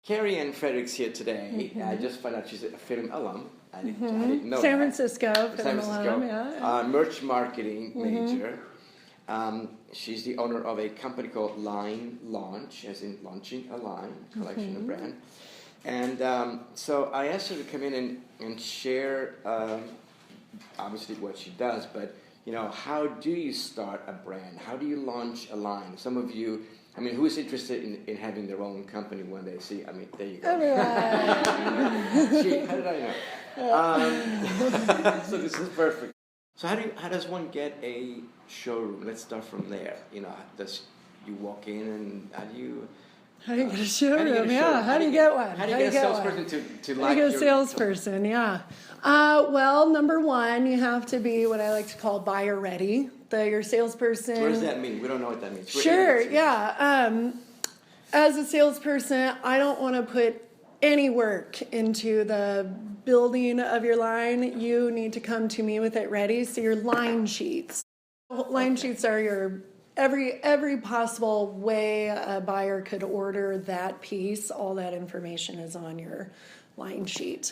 Karri Ann Frerichs here today. I just found out she's a film alum. I didn't know San that. Francisco film alum, yeah. Merch marketing major. She's the owner of a company called Line Launch, as in launching a line, collection of brand. And so I asked her to come in and share, obviously what she does, but you know, how do you start a brand? How do you launch a line? Some of you, I mean, who is interested in having their own company one day? See, I mean, there you go. Gee, how did I know? So this is perfect. So how does one get a showroom? Let's start from there. You know, you walk in and how do you get a showroom? Yeah, how do you get one? How do you get a salesperson to like your salesperson? Yeah. Well, number one, you have to be what I like to call buyer ready. Your salesperson. What does that mean? We don't know what that means. Sure. Yeah. As a salesperson, I don't want to put any work into the building of your line. You need to come to me with it ready. So your line sheets. Line sheets are your every possible way a buyer could order that piece. All that information is on your line sheet.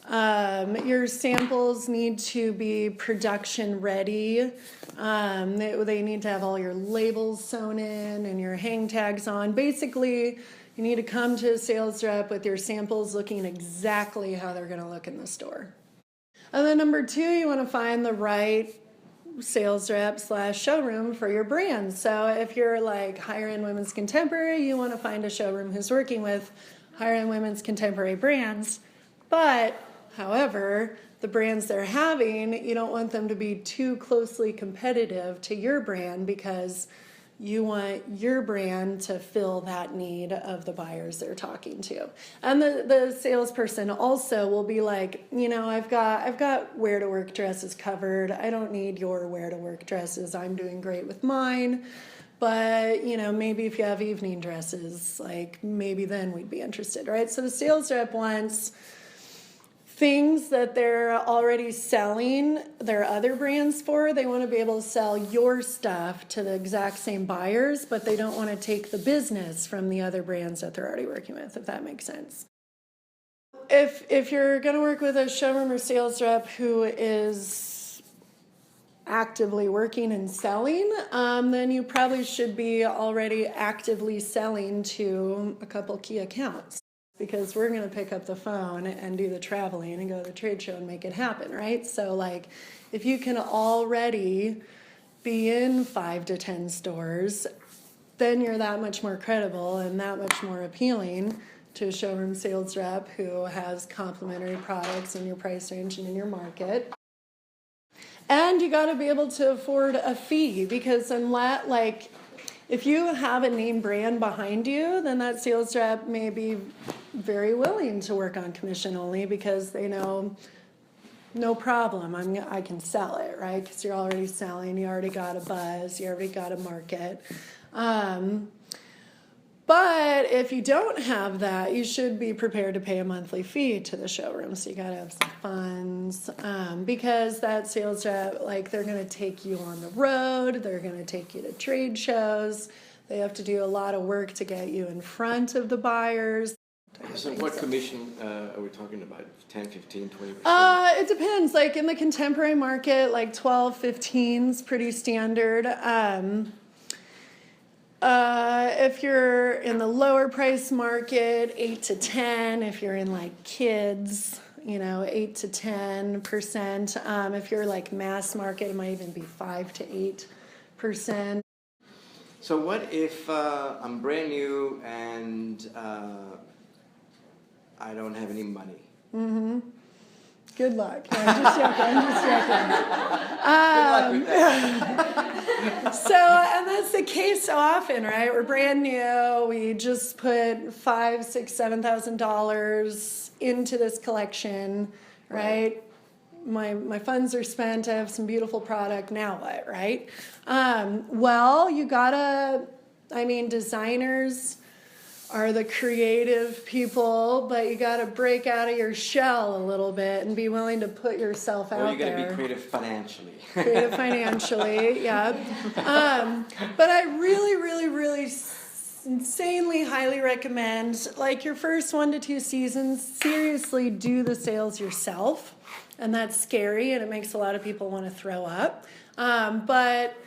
Your samples need to be production ready. They need to have all your labels sewn in and your hang tags on. Basically, you need to come to a sales rep with your samples looking exactly how they're going to look in the store. And then number two, you want to find the right sales rep / showroom for your brand. So if you're like higher end women's contemporary, you want to find a showroom who's working with higher end women's contemporary brands. But however, the brands they're having, you don't want them to be too closely competitive to your brand because you want your brand to fill that need of the buyers they're talking to. And the salesperson also will be like, you know, I've got wear to work dresses covered. I don't need your wear to work dresses. I'm doing great with mine. But, you know, maybe if you have evening dresses, like maybe then we'd be interested, right? So the sales rep wants things that they're already selling their other brands for. They want to be able to sell your stuff to the exact same buyers, but they don't want to take the business from the other brands that they're already working with, if that makes sense. If you're going to work with a showroom or sales rep who is actively working and selling, then you probably should be already actively selling to a couple key accounts. Because we're going to pick up the phone and do the traveling and go to the trade show and make it happen, right? So, like, if you can already be in 5 to 10 stores, then you're that much more credible and that much more appealing to a showroom sales rep who has complementary products in your price range and in your market. And you got to be able to afford a fee because unless, like, if you have a name brand behind you, then that sales rep may be very willing to work on commission only because they know, no problem, I can sell it, right? Because you're already selling, you already got a buzz, you already got a market. But if you don't have that, you should be prepared to pay a monthly fee to the showroom. So you got to have some funds because that sales rep, like, they're going to take you on the road. They're going to take you to trade shows. They have to do a lot of work to get you in front of the buyers. So what commission are we talking about? 10, 15, 20%? It depends. Like in the contemporary market, like 12, 15 is pretty standard. If you're in the lower price market, 8 to 10. If you're in like kids, you know, 8 to 10%. If you're like mass market, it might even be 5 to 8%. So what if I'm brand new and I don't have any money? Mm-hmm. Good luck. No, I'm just joking. Good luck with that. So, and that's the case so often, right? We're brand new. We just put $5,000, $6,000, $7,000 into this collection, right? My funds are spent. I have some beautiful product. Now what, right? Well, you gotta. I mean, designers are the creative people, but you got to break out of your shell a little bit and be willing to put yourself out there. Or you got to be creative financially. Creative financially, yeah. But I really insanely highly recommend, like your first 1 to 2 seasons, seriously do the sales yourself. And that's scary and it makes a lot of people want to throw up. But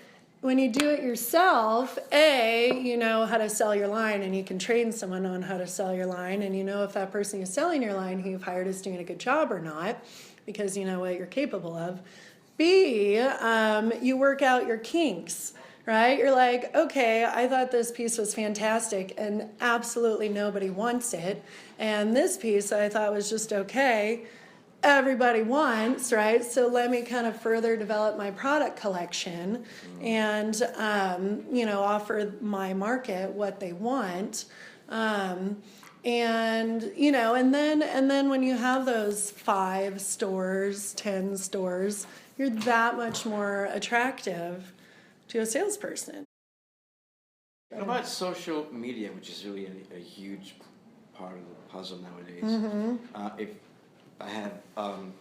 when you do it yourself, you know how to sell your line and you can train someone on how to sell your line, and you know if that person who's selling your line who you've hired is doing a good job or not, because you know what you're capable of. B, you work out your kinks, right? You're like, okay, I thought this piece was fantastic and absolutely nobody wants it. And this piece I thought was just okay. Everybody wants, right? So let me kind of further develop my product collection and, you know, offer my market what they want. And, you know, and then when you have those 5 stores, 10 stores, you're that much more attractive to a salesperson. What about social media, which is really a huge part of the puzzle nowadays? If I have 1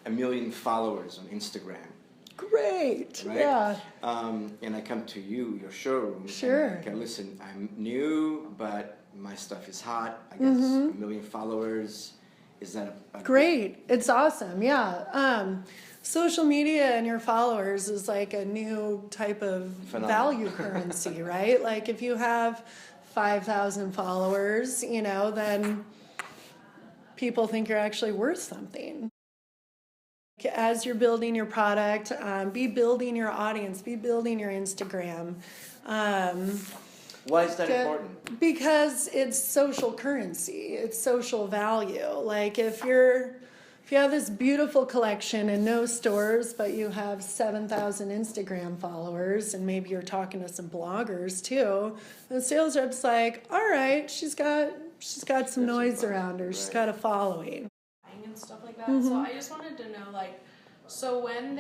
million followers on Instagram. Great, right? yeah. And I come to you, your showroom. Sure. And okay, listen, I'm new, but my stuff is hot. I got 1 million followers. Is that Great. It's awesome, yeah. Social media and your followers is like a new type of value currency, right? Like if you have 5,000 followers, you know, then people think you're actually worth something. As you're building your product, be building your audience, be building your Instagram. Why is that important? Because it's social currency, it's social value. Like if you have this beautiful collection and no stores, but you have 7,000 Instagram followers, and maybe you're talking to some bloggers too, the sales rep's like, all right, she's got some noise around her, she's got a following. And stuff like that. So I just wanted to know, like, so when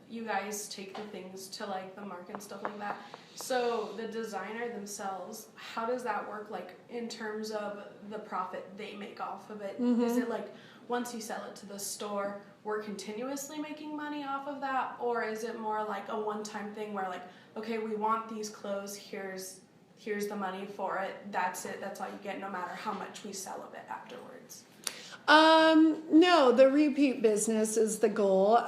you guys take the things to like the market and stuff like that, so the designer themselves, how does that work, like in terms of the profit they make off of it? Is it like once you sell it to the store, we're continuously making money off of that, or is it more like a one-time thing where like, okay, we want these clothes, here's the money for it, that's it, that's all you get, no matter how much we sell of it afterwards? No, the repeat business is the goal.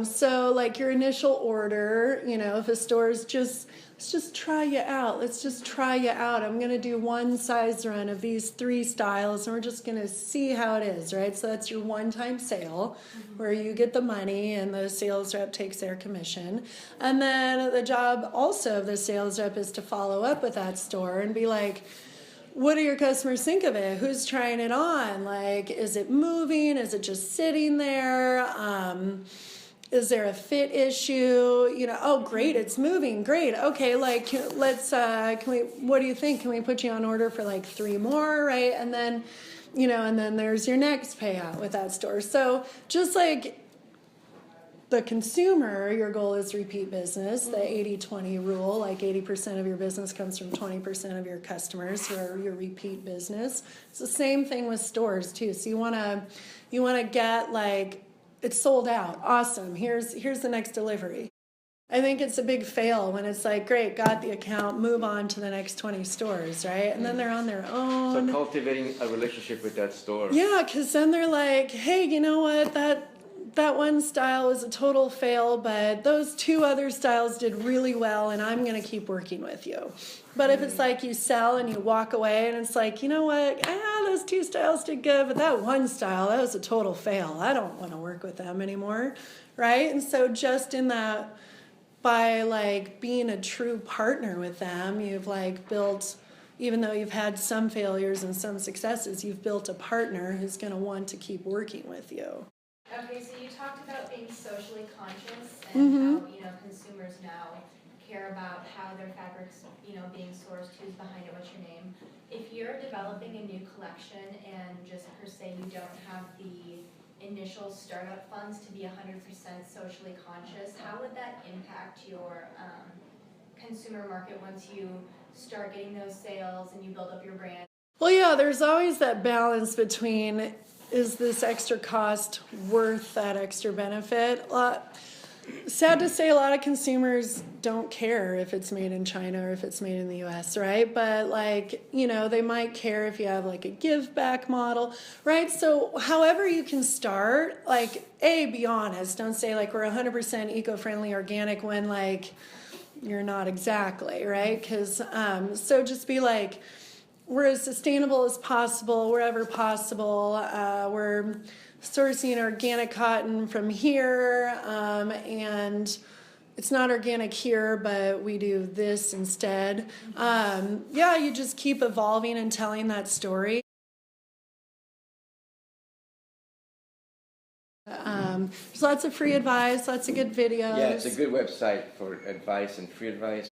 So like your initial order, you know, if a store's let's just try you out. Let's just try you out. I'm going to do one size run of these 3 styles and we're just going to see how it is, right? So that's your one-time sale where you get the money and the sales rep takes their commission. And then the job also of the sales rep is to follow up with that store and be like, what do your customers think of it? Who's trying it on? Like, is it moving? Is it just sitting there? Is there a fit issue? You know, oh, great, it's moving. Great. Okay, like, what do you think? Can we put you on order for like 3 more, right? And then, you know, and then there's your next payout with that store. So just like the consumer, your goal is repeat business, the 80-20 rule, like 80% of your business comes from 20% of your customers who are your repeat business. It's the same thing with stores too. So you want to get like, it's sold out. Awesome. Here's the next delivery. I think it's a big fail when it's like, great, got the account, move on to the next 20 stores, right? And then they're on their own. So cultivating a relationship with that store. Yeah, because then they're like, hey, you know what, that one style was a total fail, but those 2 other styles did really well, and I'm going to keep working with you. But if it's like you sell and you walk away and it's like, you know what, those 2 styles did good, but that one style, that was a total fail. I don't want to work with them anymore, right? And so just in that, by like being a true partner with them, you've like built, even though you've had some failures and some successes, you've built a partner who's going to want to keep working with you. Okay, so you talked about being socially conscious and how, you know, consumers now care about how their fabric's, you know, being sourced, who's behind it, what's your name. If you're developing a new collection and just per se you don't have the initial startup funds to be 100% socially conscious, how would that impact your consumer market once you start getting those sales and you build up your brand? Well, yeah, there's always that balance between, is this extra cost worth that extra benefit? Sad to say, a lot of consumers don't care if it's made in China or if it's made in the US, right? But like, you know, they might care if you have like a give back model, right? So however you can start, like, be honest. Don't say like we're 100% eco-friendly organic when like you're not exactly, right? Because so just be like, we're as sustainable as possible wherever possible. We're sourcing organic cotton from here, and it's not organic here, but we do this instead. Yeah, you just keep evolving and telling that story. There's lots of free advice, lots of good videos. Yeah, it's a good website for advice and free advice.